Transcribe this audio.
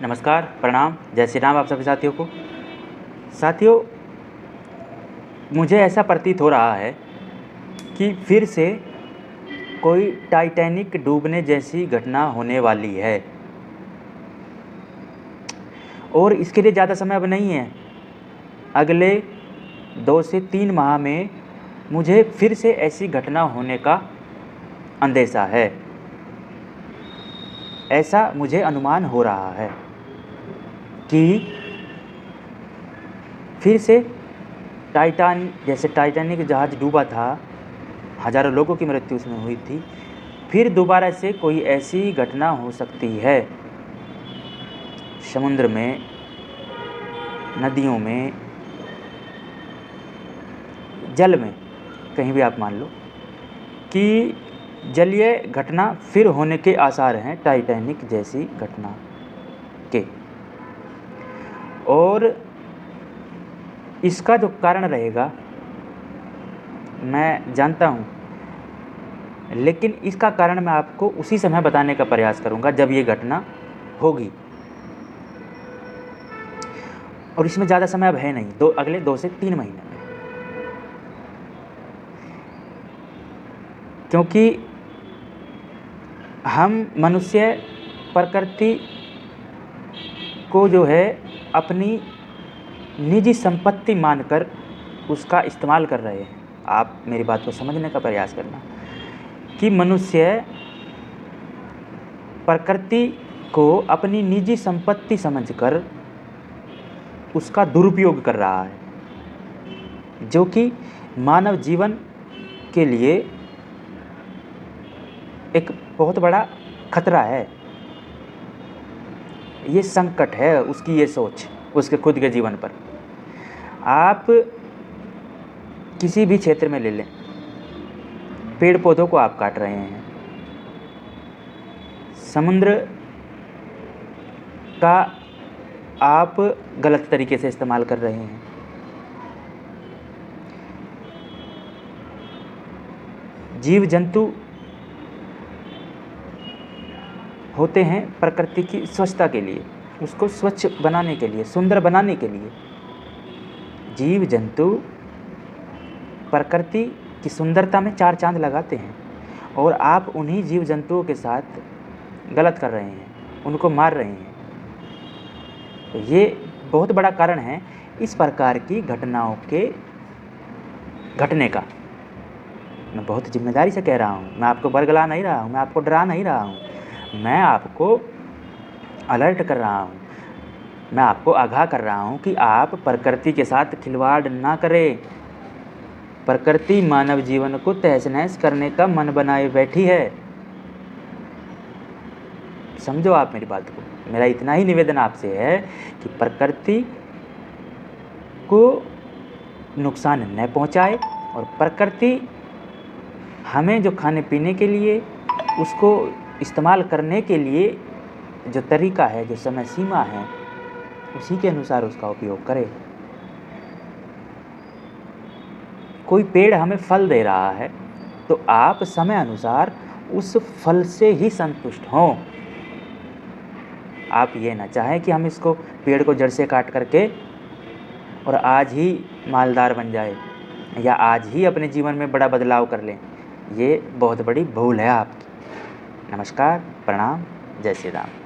नमस्कार, प्रणाम, जय श्री राम आप सभी साथियों को। साथियों, मुझे ऐसा प्रतीत हो रहा है कि फिर से कोई टाइटैनिक डूबने जैसी घटना होने वाली है और इसके लिए ज़्यादा समय अब नहीं है। अगले 2 से 3 माह में मुझे फिर से ऐसी घटना होने का अंदेशा है। ऐसा मुझे अनुमान हो रहा है कि फिर से टाइटैनिक जहाज़ डूबा था, हज़ारों लोगों की मृत्यु उसमें हुई थी, फिर दोबारा से कोई ऐसी घटना हो सकती है। समुद्र में, नदियों में, जल में, कहीं भी आप मान लो कि जलीय घटना फिर होने के आसार हैं टाइटैनिक जैसी घटना के। और इसका जो कारण रहेगा मैं जानता हूँ, लेकिन इसका कारण मैं आपको उसी समय बताने का प्रयास करूँगा जब ये घटना होगी। और इसमें ज़्यादा समय अब है नहीं, अगले 2 से 3 महीने में। क्योंकि हम मनुष्य प्रकृति को जो है अपनी निजी संपत्ति मानकर उसका इस्तेमाल कर रहे हैं। आप मेरी बात को समझने का प्रयास करना कि मनुष्य प्रकृति को अपनी निजी संपत्ति समझकर उसका दुरुपयोग कर रहा है, जो कि मानव जीवन के लिए एक बहुत बड़ा खतरा है। ये संकट है उसकी ये सोच, उसके खुद के जीवन पर। आप किसी भी क्षेत्र में ले लें, पेड़ पौधों को आप काट रहे हैं, समुद्र का आप गलत तरीके से इस्तेमाल कर रहे हैं, जीव जंतु होते हैं प्रकृति की स्वच्छता के लिए, उसको स्वच्छ बनाने के लिए, सुंदर बनाने के लिए। जीव जंतु प्रकृति की सुंदरता में 4 चांद लगाते हैं और आप उन्हीं जीव जंतुओं के साथ गलत कर रहे हैं, उनको मार रहे हैं। तो ये बहुत बड़ा कारण है इस प्रकार की घटनाओं के घटने का। मैं बहुत जिम्मेदारी से कह रहा हूँ, मैं आपको बरगला नहीं रहा हूँ, मैं आपको डरा नहीं रहा हूँ, मैं आपको अलर्ट कर रहा हूँ, मैं आपको आगाह कर रहा हूँ कि आप प्रकृति के साथ खिलवाड़ ना करें। प्रकृति मानव जीवन को तहस-नहस करने का मन बनाए बैठी है। समझो आप मेरी बात को। मेरा इतना ही निवेदन आपसे है कि प्रकृति को नुकसान न पहुंचाए और प्रकृति हमें जो खाने पीने के लिए, उसको इस्तेमाल करने के लिए जो तरीका है, जो समय सीमा है, उसी के अनुसार उसका उपयोग करें। कोई पेड़ हमें फल दे रहा है तो आप समय अनुसार उस फल से ही संतुष्ट हों। आप ये ना चाहें कि हम इसको पेड़ को जड़ से काट करके और आज ही मालदार बन जाए या आज ही अपने जीवन में बड़ा बदलाव कर लें। ये बहुत बड़ी भूल है आपकी। नमस्कार, प्रणाम, जय श्री राम।